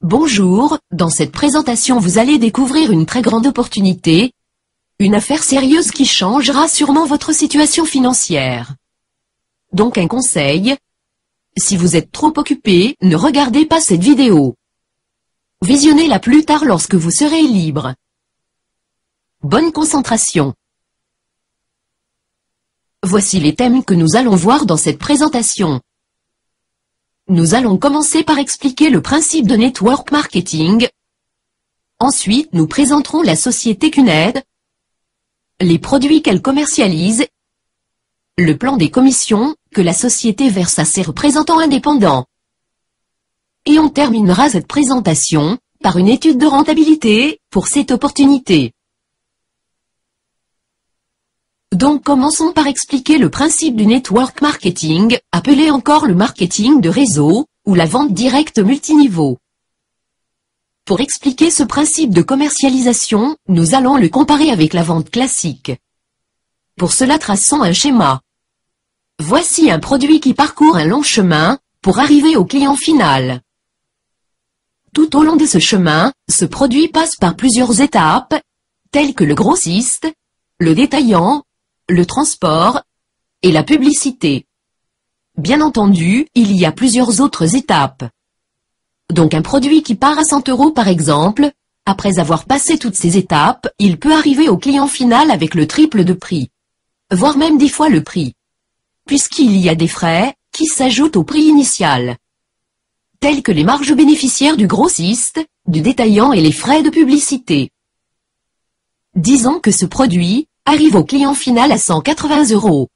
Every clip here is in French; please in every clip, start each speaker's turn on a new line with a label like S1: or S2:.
S1: Bonjour, dans cette présentation vous allez découvrir une très grande opportunité, une affaire sérieuse qui changera sûrement votre situation financière. Donc un conseil, si vous êtes trop occupé, ne regardez pas cette vidéo. Visionnez-la plus tard lorsque vous serez libre. Bonne concentration. Voici les thèmes que nous allons voir dans cette présentation. Nous allons commencer par expliquer le principe de network marketing. Ensuite, nous présenterons la société CUNED, les produits qu'elle commercialise, le plan des commissions que la société verse à ses représentants indépendants. Et on terminera cette présentation par une étude de rentabilité pour cette opportunité. Donc commençons par expliquer le principe du network marketing, appelé encore le marketing de réseau, ou la vente directe multiniveau. Pour expliquer ce principe de commercialisation, nous allons le comparer avec la vente classique. Pour cela traçons un schéma. Voici un produit qui parcourt un long chemin, pour arriver au client final. Tout au long de ce chemin, ce produit passe par plusieurs étapes, telles que le grossiste, le détaillant, le transport et la publicité. Bien entendu, il y a plusieurs autres étapes. Donc un produit qui part à 100 € par exemple, après avoir passé toutes ces étapes, il peut arriver au client final avec le triple de prix, voire même 10 fois le prix, puisqu'il y a des frais qui s'ajoutent au prix initial, tels que les marges bénéficiaires du grossiste, du détaillant et les frais de publicité. Disons que ce produit arrive au client final à 180 €.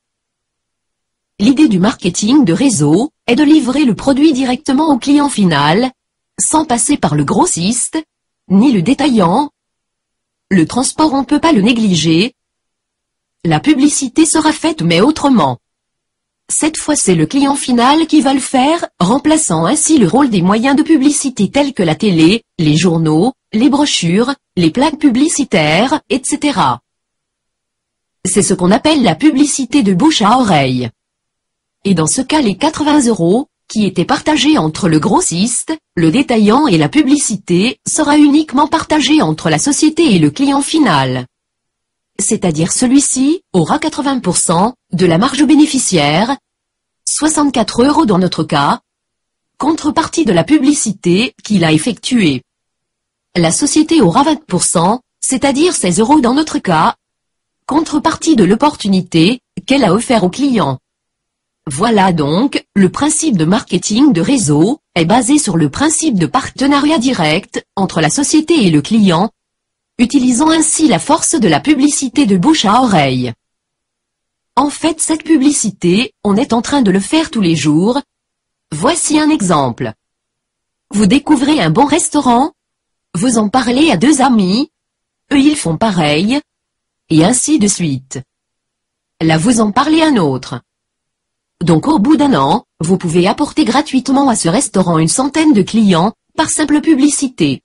S1: L'idée du marketing de réseau est de livrer le produit directement au client final, sans passer par le grossiste, ni le détaillant. Le transport on ne peut pas le négliger. La publicité sera faite mais autrement. Cette fois c'est le client final qui va le faire, remplaçant ainsi le rôle des moyens de publicité tels que la télé, les journaux, les brochures, les plaques publicitaires, etc. C'est ce qu'on appelle la publicité de bouche à oreille. Et dans ce cas les 80 €, qui étaient partagés entre le grossiste, le détaillant et la publicité, sera uniquement partagé entre la société et le client final. C'est-à-dire celui-ci aura 80% de la marge bénéficiaire, 64 € dans notre cas, contrepartie de la publicité qu'il a effectuée. La société aura 20%, c'est-à-dire 16 € dans notre cas, contrepartie de l'opportunité qu'elle a offert au client. Voilà donc, le principe de marketing de réseau est basé sur le principe de partenariat direct entre la société et le client, utilisant ainsi la force de la publicité de bouche à oreille. En fait, cette publicité, on est en train de le faire tous les jours. Voici un exemple. Vous découvrez un bon restaurant, vous en parlez à 2 amis, eux ils font pareil, et ainsi de suite. Là vous en parlez à un autre. Donc au bout d'un an, vous pouvez apporter gratuitement à ce restaurant une centaine de clients, par simple publicité.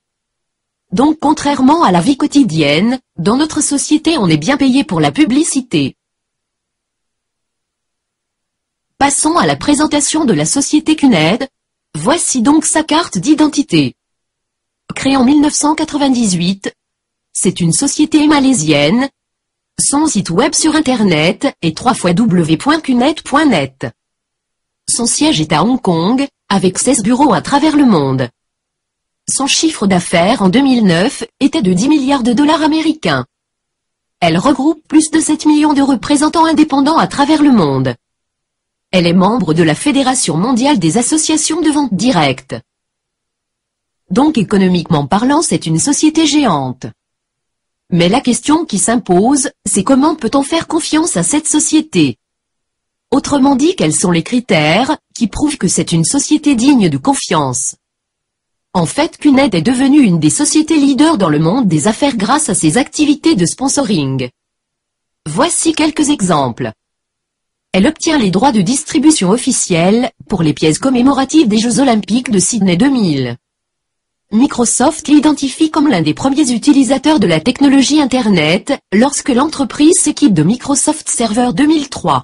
S1: Donc contrairement à la vie quotidienne, dans notre société on est bien payé pour la publicité. Passons à la présentation de la société CUNED. Voici donc sa carte d'identité. Créée en 1998, c'est une société malaisienne. Son site web sur Internet est www.cuned.net. Son siège est à Hong Kong, avec 16 bureaux à travers le monde. Son chiffre d'affaires en 2009 était de 10 milliards de dollars américains. Elle regroupe plus de 7 millions de représentants indépendants à travers le monde. Elle est membre de la Fédération mondiale des associations de vente directe. Donc économiquement parlant, c'est une société géante. Mais la question qui s'impose, c'est comment peut-on faire confiance à cette société? Autrement dit, quels sont les critères qui prouvent que c'est une société digne de confiance? En fait, CUNED est devenue une des sociétés leaders dans le monde des affaires grâce à ses activités de sponsoring. Voici quelques exemples. Elle obtient les droits de distribution officiels pour les pièces commémoratives des Jeux Olympiques de Sydney 2000. Microsoft l'identifie comme l'un des premiers utilisateurs de la technologie Internet, lorsque l'entreprise s'équipe de Microsoft Server 2003.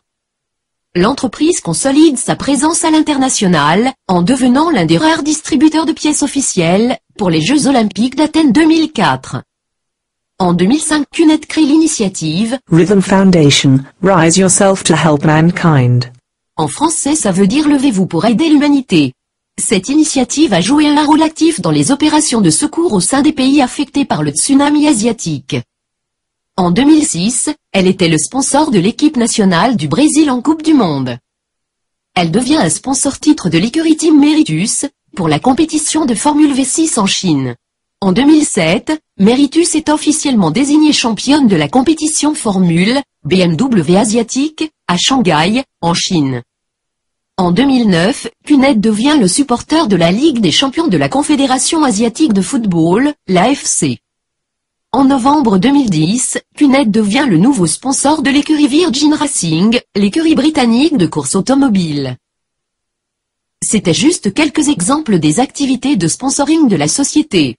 S1: L'entreprise consolide sa présence à l'international, en devenant l'un des rares distributeurs de pièces officielles, pour les Jeux Olympiques d'Athènes 2004. En 2005, CUNET crée l'initiative
S2: Rhythm Foundation, Rise Yourself to Help Mankind.
S1: En français, ça veut dire levez-vous pour aider l'humanité. Cette initiative a joué un rôle actif dans les opérations de secours au sein des pays affectés par le tsunami asiatique. En 2006, elle était le sponsor de l'équipe nationale du Brésil en Coupe du Monde. Elle devient un sponsor titre de l'écurie Team Meritus, pour la compétition de Formule V6 en Chine. En 2007, Meritus est officiellement désignée championne de la compétition Formule BMW asiatique, à Shanghai, en Chine. En 2009, CUNET devient le supporter de la Ligue des champions de la Confédération asiatique de football, l'AFC. En novembre 2010, CUNET devient le nouveau sponsor de l'écurie Virgin Racing, l'écurie britannique de course automobile. C'était juste quelques exemples des activités de sponsoring de la société.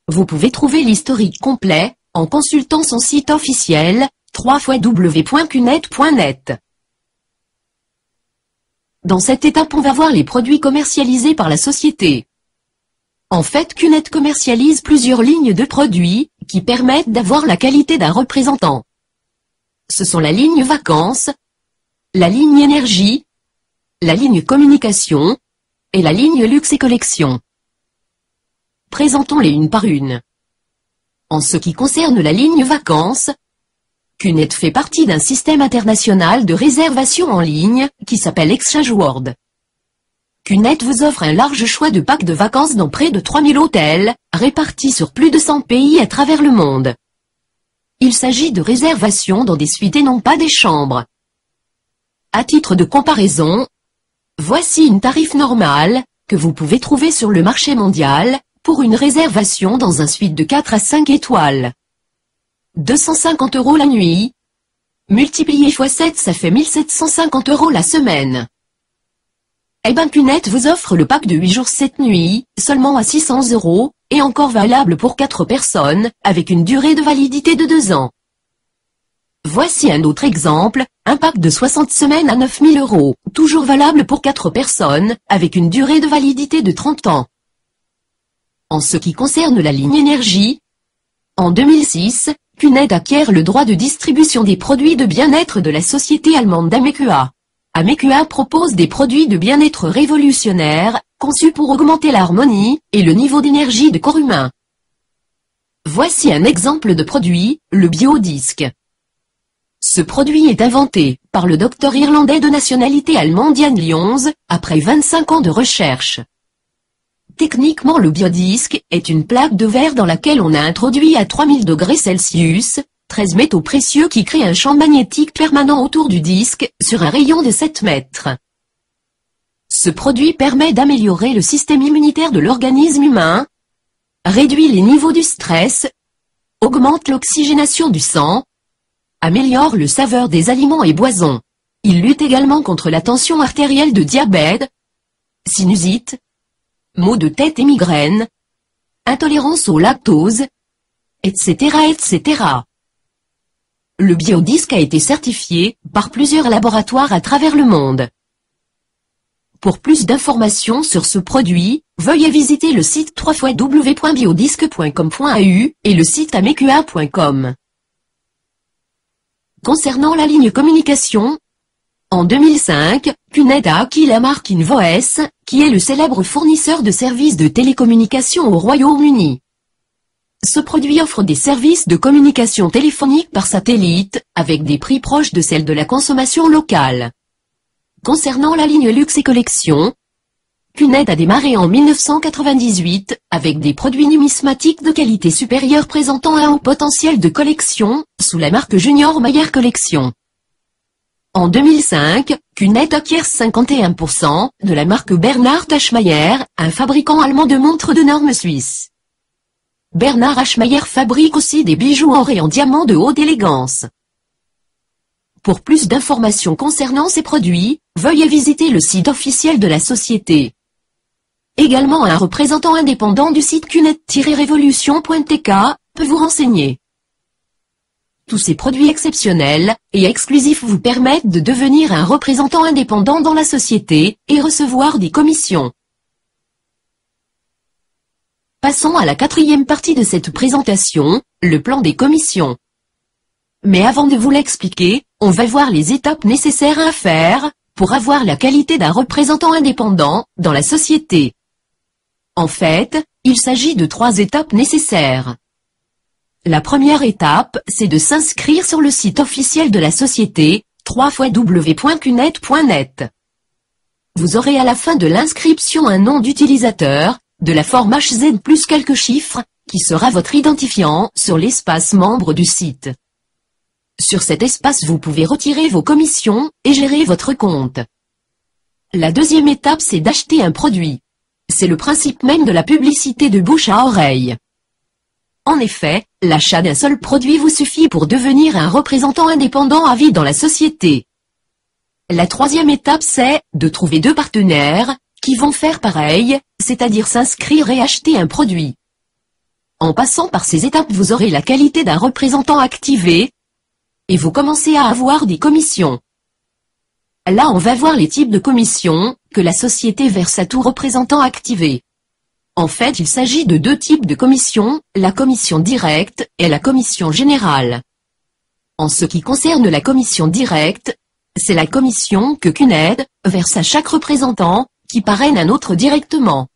S1: Vous pouvez trouver l'historique complet, en consultant son site officiel, www.cunet.net. Dans cette étape, on va voir les produits commercialisés par la société. En fait, CUNET commercialise plusieurs lignes de produits, qui permettent d'avoir la qualité d'un représentant. Ce sont la ligne vacances, la ligne énergie, la ligne communication, et la ligne luxe et collection. Présentons-les une par une. En ce qui concerne la ligne vacances, CUNET fait partie d'un système international de réservation en ligne, qui s'appelle Exchange World. CUNET vous offre un large choix de packs de vacances dans près de 3000 hôtels, répartis sur plus de 100 pays à travers le monde. Il s'agit de réservations dans des suites et non pas des chambres. À titre de comparaison, voici une tarif normale, que vous pouvez trouver sur le marché mondial, pour une réservation dans un suite de 4 à 5 étoiles. 250 € la nuit. Multiplié x 7, ça fait 1750 € la semaine. Eh ben CUNET vous offre le pack de 8 jours 7 nuits, seulement à 600 €, et encore valable pour 4 personnes, avec une durée de validité de 2 ans. Voici un autre exemple, un pack de 60 semaines à 9000 €, toujours valable pour 4 personnes, avec une durée de validité de 30 ans. En ce qui concerne la ligne énergie, en 2006, CUNET acquiert le droit de distribution des produits de bien-être de la société allemande Amekua. Amekua propose des produits de bien-être révolutionnaires, conçus pour augmenter l'harmonie et le niveau d'énergie de corps humain. Voici un exemple de produit, le Biodisc. Ce produit est inventé par le docteur irlandais de nationalité allemande Jan Lyons, après 25 ans de recherche. Techniquement, le biodisque est une plaque de verre dans laquelle on a introduit à 3000 degrés Celsius, 13 métaux précieux qui créent un champ magnétique permanent autour du disque, sur un rayon de 7 mètres. Ce produit permet d'améliorer le système immunitaire de l'organisme humain, réduit les niveaux du stress, augmente l'oxygénation du sang, améliore le saveur des aliments et boissons. Il lutte également contre la tension artérielle de diabète, sinusite, maux de tête et migraines, intolérance au lactose, etc., etc. Le biodisque a été certifié par plusieurs laboratoires à travers le monde. Pour plus d'informations sur ce produit, veuillez visiter le site www.biodisque.com.au et le site amekua.com. Concernant la ligne communication, en 2005, CUNET a acquis la marque InVoice, qui est le célèbre fournisseur de services de télécommunication au Royaume-Uni. Ce produit offre des services de communication téléphonique par satellite, avec des prix proches de celles de la consommation locale. Concernant la ligne luxe et collection, CUNET a démarré en 1998, avec des produits numismatiques de qualité supérieure présentant un haut potentiel de collection, sous la marque Junior Mayer Collection. En 2005, CUNET acquiert 51% de la marque Bernard Hachmeyer, un fabricant allemand de montres de normes suisse. Bernard Hachmeyer fabrique aussi des bijoux or et en diamant de haute élégance. Pour plus d'informations concernant ces produits, veuillez visiter le site officiel de la société. Également, un représentant indépendant du site cunet-revolution.tk peut vous renseigner. Tous ces produits exceptionnels et exclusifs vous permettent de devenir un représentant indépendant dans la société et recevoir des commissions. Passons à la quatrième partie de cette présentation, le plan des commissions. Mais avant de vous l'expliquer, on va voir les étapes nécessaires à faire pour avoir la qualité d'un représentant indépendant dans la société. En fait, il s'agit de 3 étapes nécessaires. La première étape, c'est de s'inscrire sur le site officiel de la société, www.cunet.net. Vous aurez à la fin de l'inscription un nom d'utilisateur, de la forme HZ plus quelques chiffres, qui sera votre identifiant sur l'espace membre du site. Sur cet espace vous pouvez retirer vos commissions et gérer votre compte. La deuxième étape, c'est d'acheter un produit. C'est le principe même de la publicité de bouche à oreille. En effet, l'achat d'un seul produit vous suffit pour devenir un représentant indépendant à vie dans la société. La troisième étape, c'est de trouver 2 partenaires qui vont faire pareil, c'est-à-dire s'inscrire et acheter un produit. En passant par ces étapes, vous aurez la qualité d'un représentant activé et vous commencez à avoir des commissions. Là, on va voir les types de commissions que la société verse à tout représentant activé. En fait, il s'agit de 2 types de commissions, la commission directe et la commission générale. En ce qui concerne la commission directe, c'est la commission que CUNED verse à chaque représentant qui parraine un autre directement.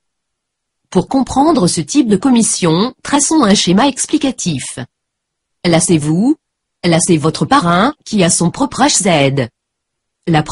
S1: Pour comprendre ce type de commission, traçons un schéma explicatif. Là c'est vous, là c'est votre parrain qui a son propre HZ. La